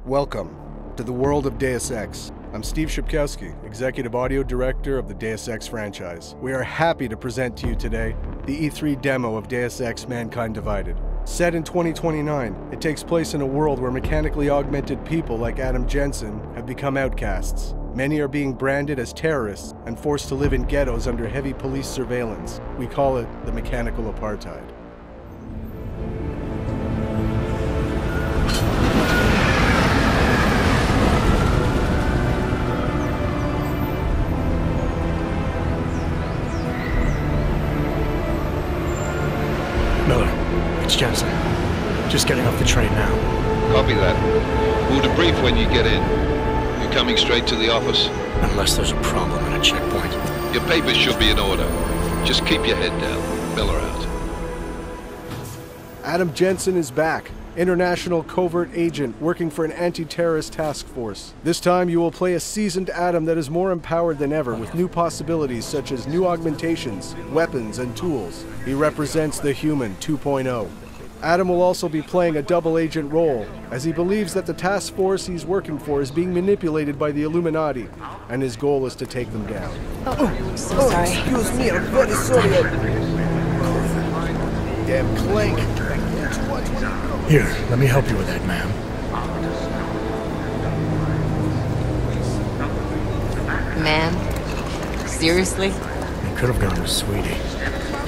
Welcome to the world of Deus Ex. I'm Steve Shipkowski, Executive Audio Director of the Deus Ex franchise. We are happy to present to you today the E3 demo of Deus Ex Mankind Divided. Set in 2029, it takes place in a world where mechanically augmented people like Adam Jensen have become outcasts. Many are being branded as terrorists and forced to live in ghettos under heavy police surveillance. We call it the mechanical apartheid. Jensen. Just getting off the train now. Copy that. We'll debrief when you get in. You're coming straight to the office? Unless there's a problem at a checkpoint. Your papers should be in order. Just keep your head down. Miller out. Adam Jensen is back. International covert agent working for an anti-terrorist task force. This time you will play a seasoned Adam that is more empowered than ever with new possibilities such as new augmentations, weapons, and tools. He represents the Human 2.0. Adam will also be playing a double agent role, as he believes that the task force he's working for is being manipulated by the Illuminati, and his goal is to take them down. So sorry. Excuse me, I'm very sorry. Damn clank. Here, let me help you with that, ma'am. Ma'am? Seriously? You could have gone with Sweetie.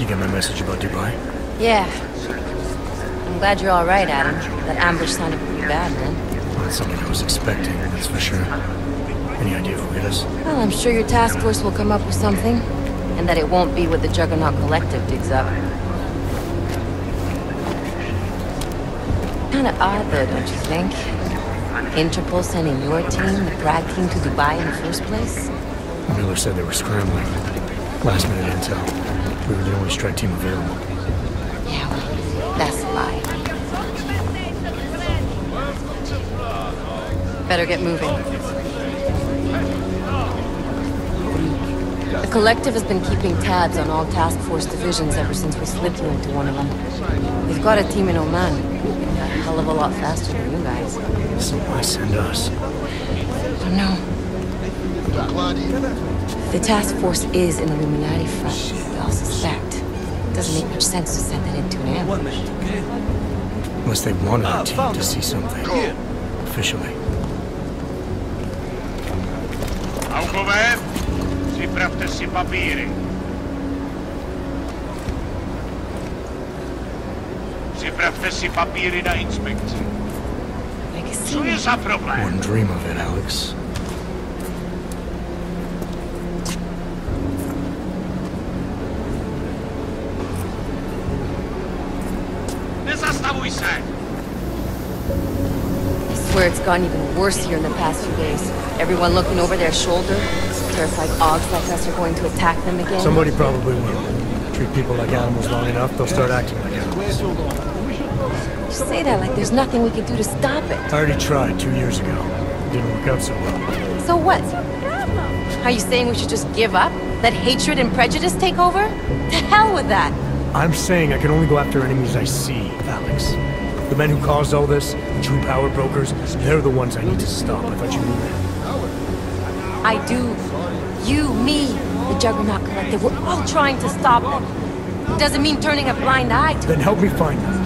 You get my message about Dubai? Yeah. I'm glad you're all right, Adam. That ambush sounded pretty bad, man. Not something I was expecting, that's for sure. Any idea who hit us? Well, I'm sure your task force will come up with something. And that it won't be what the Juggernaut Collective digs up. Kinda odd, though, don't you think? Interpol sending your team, the Bragg team, to Dubai in the first place? Miller said they were scrambling. Last minute intel. We were the only strike team available. Yeah, well, that's a lie. Better get moving. The Collective has been keeping tabs on all task force divisions ever since we slipped you into one of them. They've got a team in Oman. A hell of a lot faster than you guys. So why send us? I don't know. The task force is an Illuminati front, we all suspect. It doesn't make much sense to send it into an ambush. Unless they wanted our team to see something. Officially. Alcover, si praftesi papieri. Si praftesi papieri na inspekcji. Co jest za problem? One dream of it, Alex. Nie zastawuj się! I swear it's gotten even worse here in the past few days. Everyone looking over their shoulder. Terrified Augs like us are going to attack them again. Somebody probably will. Treat people like animals long enough, they'll start acting like animals. You say that like there's nothing we can do to stop it. I already tried 2 years ago. Didn't work out so well. So what? Are you saying we should just give up? Let hatred and prejudice take over? To hell with that! I'm saying I can only go after enemies I see, Alex. The men who caused all this, the true power brokers, they're the ones I need to stop. I thought you knew that. I do. You, me, the Juggernaut Collective, we're all trying to stop them. It doesn't mean turning a blind eye to Then help me find them.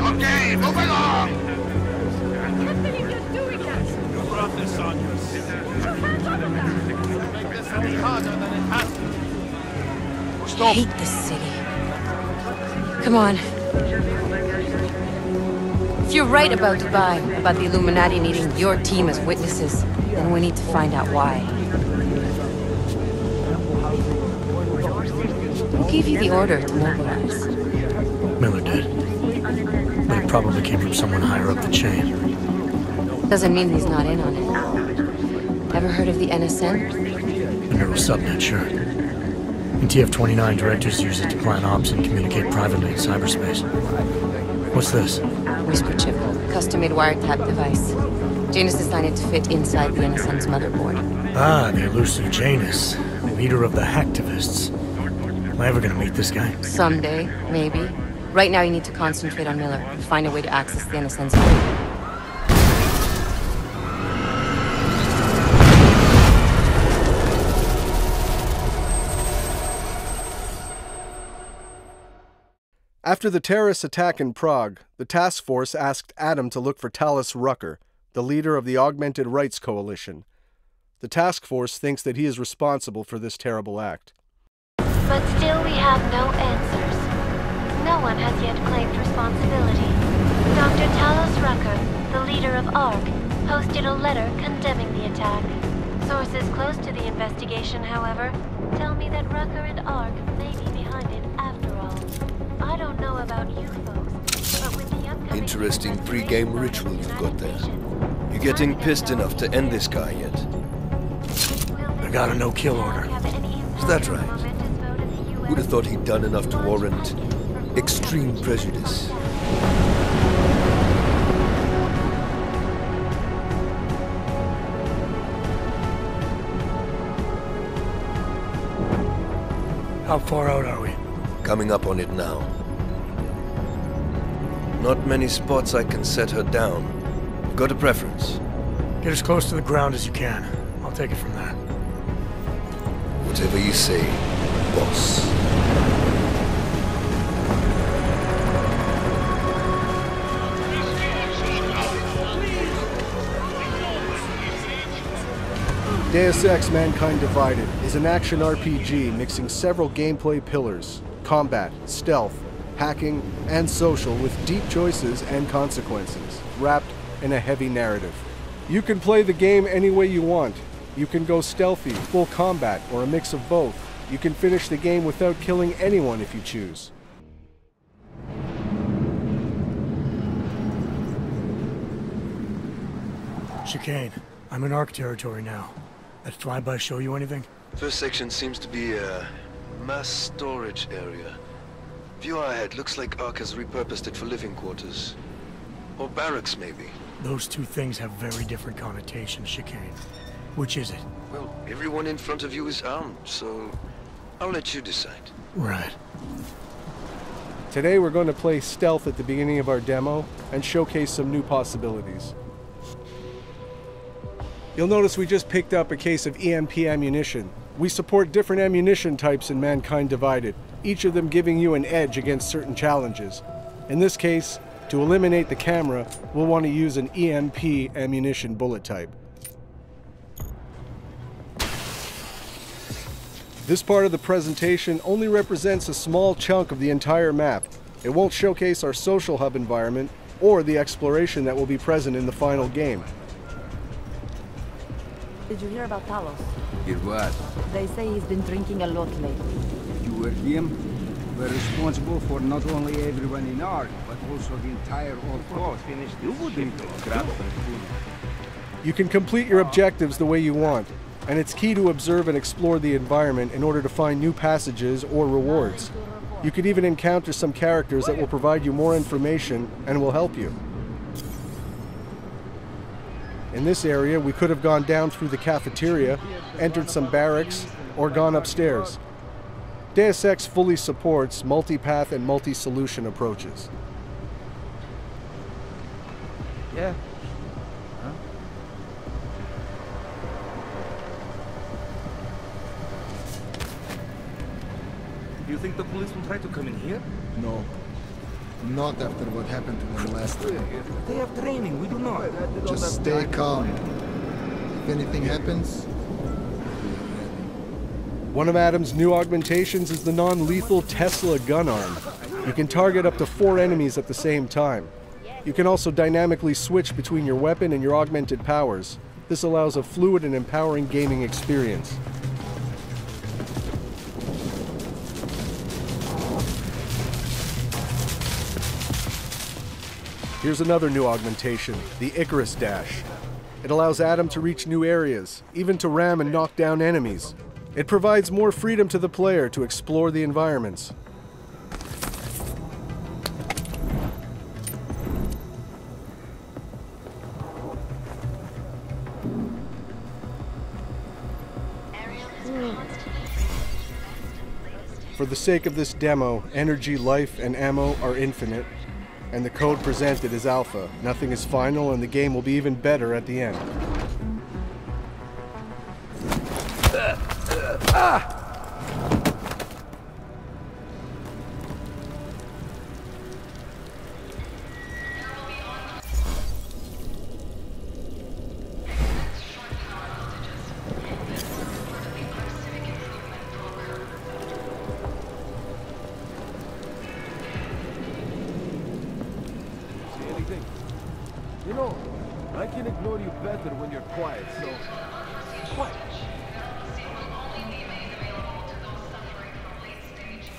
Okay, move along! I can't believe you're doing that! You brought this on yourself. Make this any harder than it has to. I Stop! hate this city. Come on. If you're right about Dubai, about the Illuminati needing your team as witnesses, then we need to find out why. Who gave you the order to mobilize? Miller did. But it probably came from someone higher up the chain. Doesn't mean he's not in on it. Ever heard of the NSN? The neural subnet, sure. And TF-29 directors use it to plan ops and communicate privately in cyberspace. What's this? Whisper chip, custom-made wiretap device. Janus designed it to fit inside the NSN's motherboard. Ah, the elusive Janus, leader of the hacktivists. Am I ever gonna meet this guy? Someday, maybe. Right now you need to concentrate on Miller and find a way to access the NSN's motherboard. After the terrorist attack in Prague, the task force asked Adam to look for Talos Rucker, the leader of the Augmented Rights Coalition. The task force thinks that he is responsible for this terrible act. But still we have no answers. No one has yet claimed responsibility. Dr. Talos Rucker, the leader of ARC, posted a letter condemning the attack. Sources close to the investigation, however, tell me that Rucker and ARC may be behind it after all. I don't know about you folks, but with the upcoming... Interesting pre-game ritual you've got there. You getting pissed enough to end this guy yet? I got a no-kill order. Is that right? Would have thought he'd done enough to warrant extreme prejudice. How far out are we? Coming up on it now. Not many spots I can set her down. Got a preference? Get as close to the ground as you can. I'll take it from there. Whatever you say, boss. Deus Ex: Mankind Divided is an action RPG mixing several gameplay pillars: combat, stealth, hacking, and social, with deep choices and consequences, wrapped in a heavy narrative. You can play the game any way you want. You can go stealthy, full combat, or a mix of both. You can finish the game without killing anyone if you choose. Chicane, I'm in ARC territory now. That flyby show you anything? First section seems to be a mass storage area. View ahead looks like ARC has repurposed it for living quarters. Or barracks, maybe. Those two things have very different connotations, Chicane. Which is it? Well, everyone in front of you is armed, so I'll let you decide. Right. Today we're going to play stealth at the beginning of our demo and showcase some new possibilities. You'll notice we just picked up a case of EMP ammunition. We support different ammunition types in Mankind Divided, each of them giving you an edge against certain challenges. In this case, to eliminate the camera, we'll want to use an EMP ammunition bullet type. This part of the presentation only represents a small chunk of the entire map. It won't showcase our social hub environment or the exploration that will be present in the final game. Did you hear about Talos? Hear what? They say he's been drinking a lot lately. You were him? We're responsible for not only everyone in ARC, but also the entire old coast. You wouldn't grab food. You can complete your objectives the way you want, and it's key to observe and explore the environment in order to find new passages or rewards. You could even encounter some characters that will provide you more information and will help you. In this area, we could have gone down through the cafeteria, entered some barracks, or gone upstairs. Deus Ex fully supports multi-path and multi-solution approaches. Yeah. Huh? Do you think the police will try to come in here? No. Not after what happened to them last time. They have training, we do not. Just stay calm. If anything happens, one of Adam's new augmentations is the non-lethal Tesla gun arm. You can target up to 4 enemies at the same time. You can also dynamically switch between your weapon and your augmented powers. This allows a fluid and empowering gaming experience. Here's another new augmentation, the Icarus Dash. It allows Adam to reach new areas, even to ram and knock down enemies. It provides more freedom to the player to explore the environments. For the sake of this demo, energy, life, and ammo are infinite, and the code presented is alpha. Nothing is final, and the game will be even better at the end. You know, I can ignore you better when you're quiet, so... Quiet.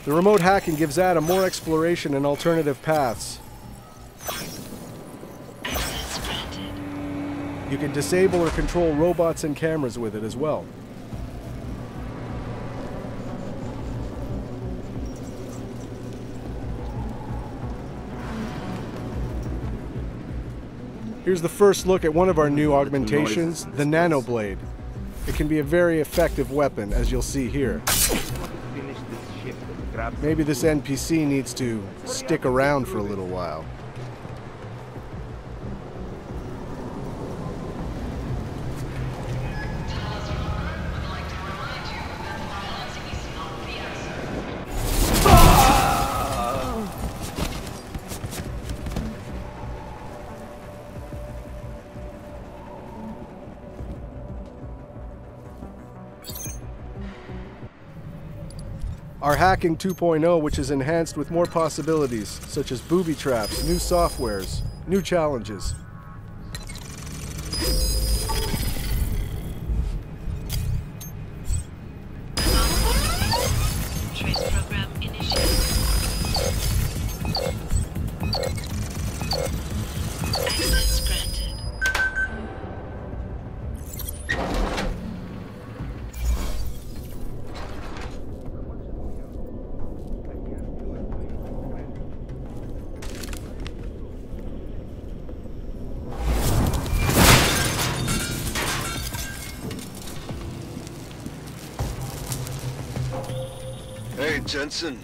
The remote hacking gives Adam more exploration and alternative paths. You can disable or control robots and cameras with it as well. Here's the first look at one of our new augmentations, the Nanoblade. It can be a very effective weapon, as you'll see here. Maybe this NPC needs to stick around for a little while. Our Hacking 2.0, which is enhanced with more possibilities, such as booby traps, new softwares, new challenges. Trace program initiated. Access granted. Hey, Jensen.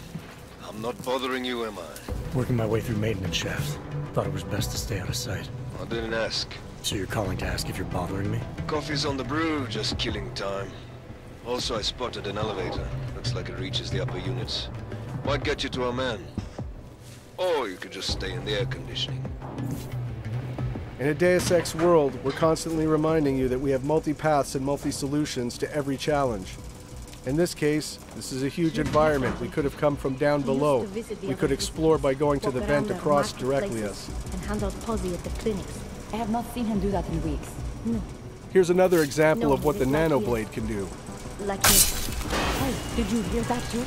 I'm not bothering you, am I? Working my way through maintenance shafts. Thought it was best to stay out of sight. I didn't ask. So you're calling to ask if you're bothering me? Coffee's on the brew, just killing time. Also, I spotted an elevator. Looks like it reaches the upper units. Might get you to our man. Or you could just stay in the air conditioning. In a Deus Ex world, we're constantly reminding you that we have multi-paths and multi-solutions to every challenge. In this case, this is a huge environment. We could have come from down below. We could explore by going to the vent across directly us. And hand out posi at the clinics. I have not seen him do that in weeks. No. Here's another example of what the Nanoblade can do. Like this. Hey, did you hear that too?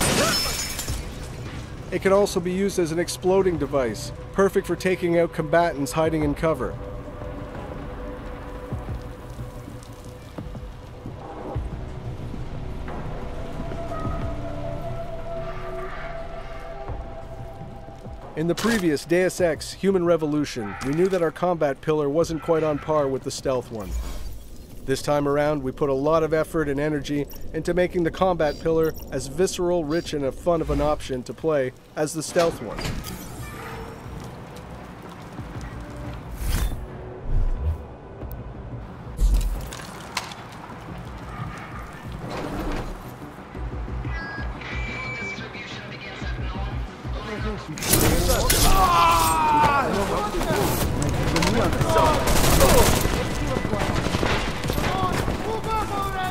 It can also be used as an exploding device, perfect for taking out combatants hiding in cover. In the previous Deus Ex Human Revolution, we knew that our combat pillar wasn't quite on par with the stealth one. This time around, we put a lot of effort and energy into making the combat pillar as visceral, rich, and fun of an option to play as the stealth one.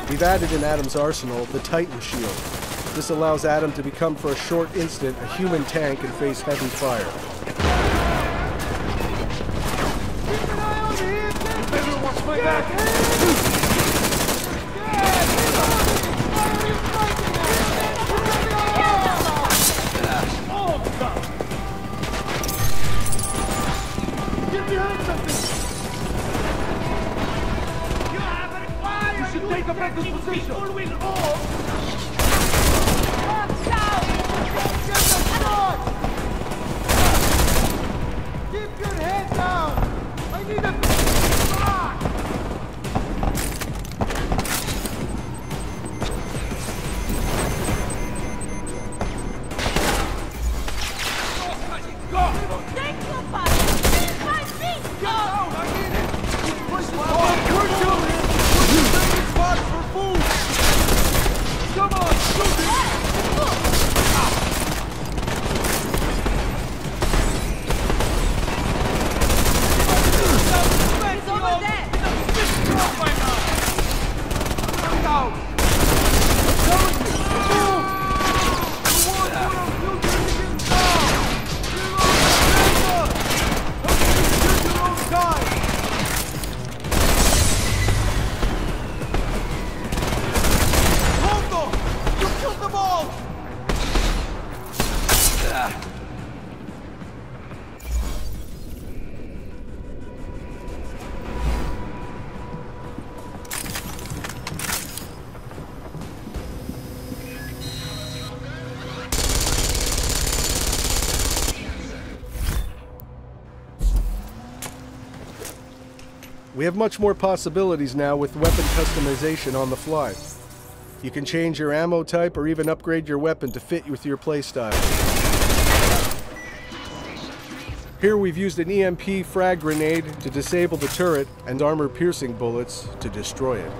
We've added in Adam's arsenal the Titan Shield. This allows Adam to become for a short instant a human tank and face heavy fire. Take a better position! We have much more possibilities now with weapon customization on the fly. You can change your ammo type or even upgrade your weapon to fit with your playstyle. Here we've used an EMP frag grenade to disable the turret and armor-piercing bullets to destroy it.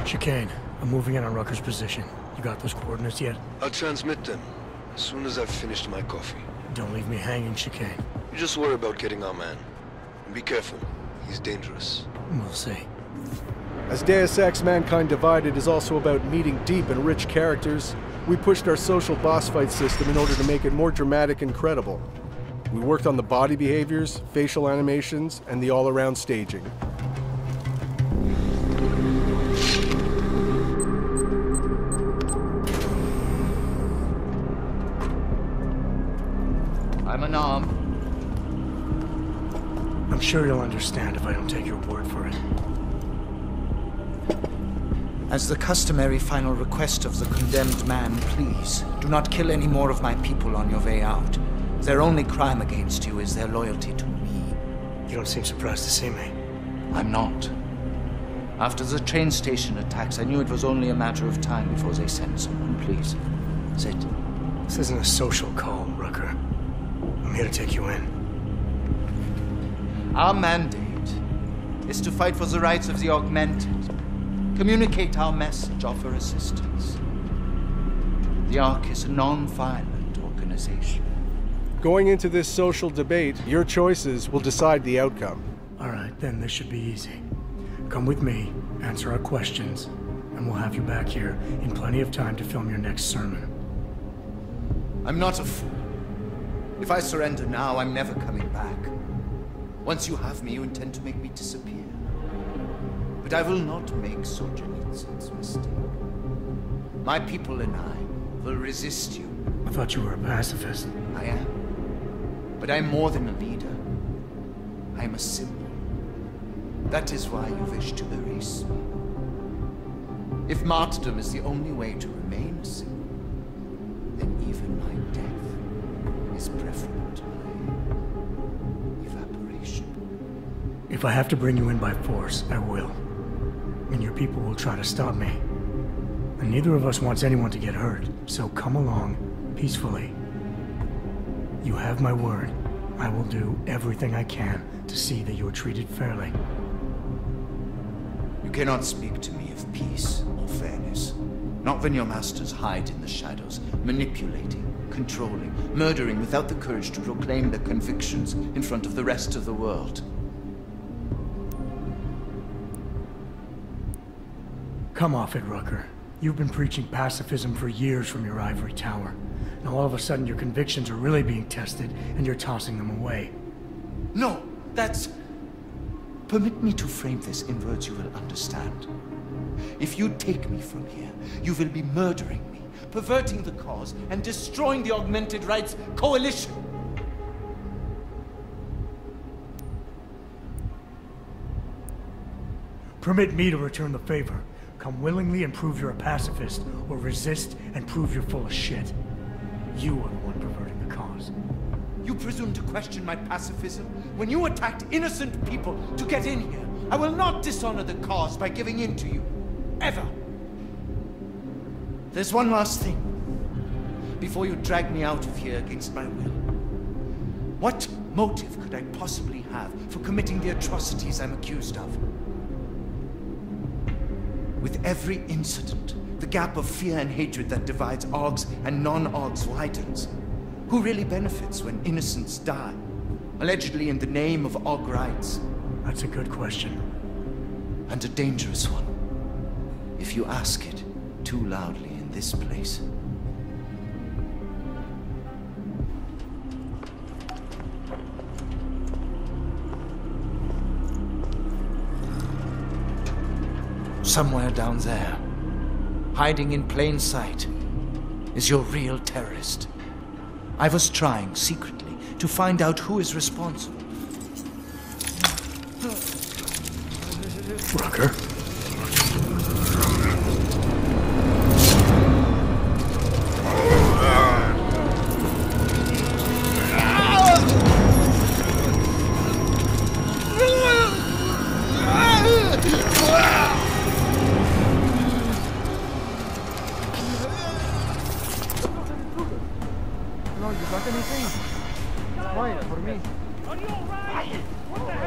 Chicane, I'm moving in on Rucker's position. You got those coordinates yet? I'll transmit them as soon as I've finished my coffee. Don't leave me hanging, Chicane. You just worry about getting our man. And be careful. He's dangerous. We'll see. As Deus Ex Mankind Divided is also about meeting deep and rich characters, we pushed our social boss fight system in order to make it more dramatic and credible. We worked on the body behaviors, facial animations, and the all-around staging. I'm unarmed. I'm sure you'll understand if I don't take your word for it. As the customary final request of the condemned man, please, do not kill any more of my people on your way out. Their only crime against you is their loyalty to me. You don't seem surprised to see me. I'm not. After the train station attacks, I knew it was only a matter of time before they sent someone. Please, sit. This isn't a social call, Rucker. I'm here to take you in. Our mandate is to fight for the rights of the augmented. Communicate our message, offer assistance. The Ark is a non-violent organization. Going into this social debate, your choices will decide the outcome. All right, then this should be easy. Come with me, answer our questions, and we'll have you back here in plenty of time to film your next sermon. I'm not a fool. If I surrender now, I'm never coming back. Once you have me, you intend to make me disappear. But I will not make Solzhenitsyn's mistake. My people and I will resist you. I thought you were a pacifist. I am. But I'm more than a leader. I'm a symbol. That is why you wish to erase me. If martyrdom is the only way to remain a symbol, then even my death is preferable to my evaporation. If I have to bring you in by force, I will. And your people will try to stop me. And neither of us wants anyone to get hurt, so come along, peacefully. You have my word. I will do everything I can to see that you are treated fairly. You cannot speak to me of peace or fairness. Not when your masters hide in the shadows, manipulating, controlling, murdering without the courage to proclaim their convictions in front of the rest of the world. Come off it, Rucker. You've been preaching pacifism for years from your ivory tower. Now all of a sudden your convictions are really being tested, and you're tossing them away. No, that's... Permit me to frame this in words you will understand. If you take me from here, you will be murdering me, perverting the cause, and destroying the Augmented Rights Coalition. Permit me to return the favor. Come willingly and prove you're a pacifist, or resist and prove you're full of shit. You are the one perverting the cause. You presume to question my pacifism when you attacked innocent people to get in here. I will not dishonor the cause by giving in to you. Ever. There's one last thing. Before you drag me out of here against my will. What motive could I possibly have for committing the atrocities I'm accused of? With every incident, the gap of fear and hatred that divides Augs and non-Augs widens. Who really benefits when innocents die? Allegedly in the name of Aug rights. That's a good question. And a dangerous one. If you ask it too loudly in this place. Somewhere down there, hiding in plain sight, is your real terrorist. I was trying secretly to find out who is responsible. Rucker?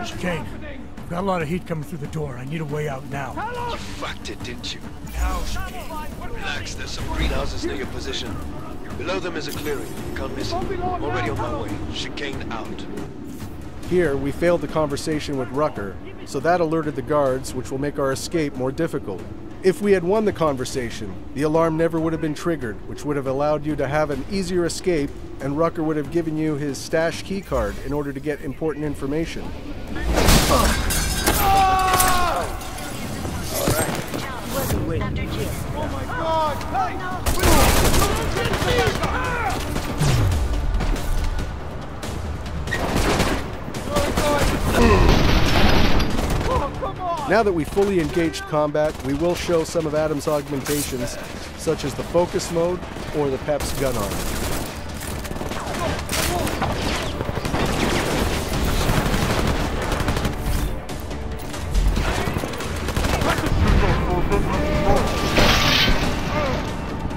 Chicane, we've got a lot of heat coming through the door. I need a way out now. You fucked it, didn't you? Now, relax, there's some greenhouses near your position. Below them is a clearing. You can't miss it. Already on my way. Chicane out. Here, we failed the conversation with Rucker, so that alerted the guards, which will make our escape more difficult. If we had won the conversation, the alarm never would have been triggered, which would have allowed you to have an easier escape, and Rucker would have given you his stash keycard in order to get important information. Now that we fully engaged combat, we will show some of Adam's augmentations, such as the focus mode or the Pep's gun arm.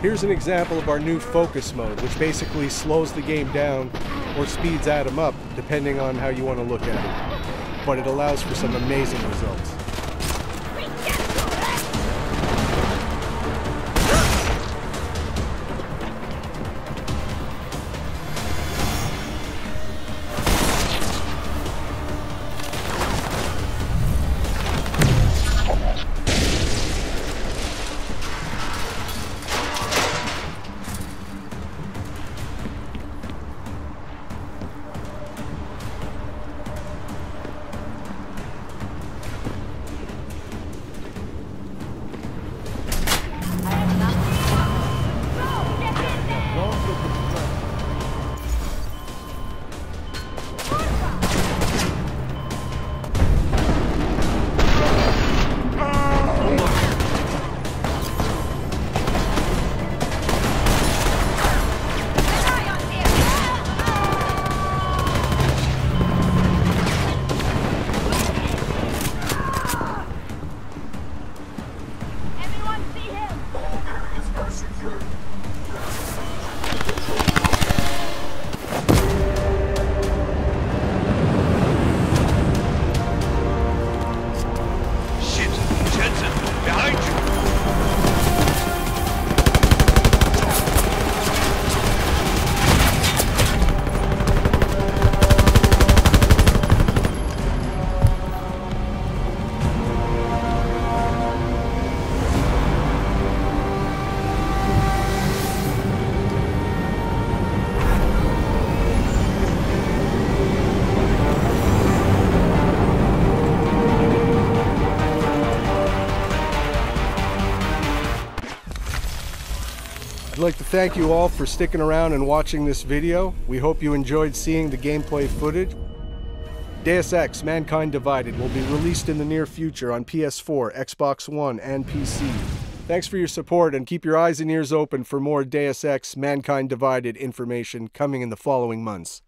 Here's an example of our new focus mode, which basically slows the game down or speeds Adam up, depending on how you want to look at it. But it allows for some amazing results. I'd like to thank you all for sticking around and watching this video. We hope you enjoyed seeing the gameplay footage. Deus Ex: Mankind Divided will be released in the near future on PS4, Xbox One, and PC. Thanks for your support, and keep your eyes and ears open for more Deus Ex: Mankind Divided information coming in the following months.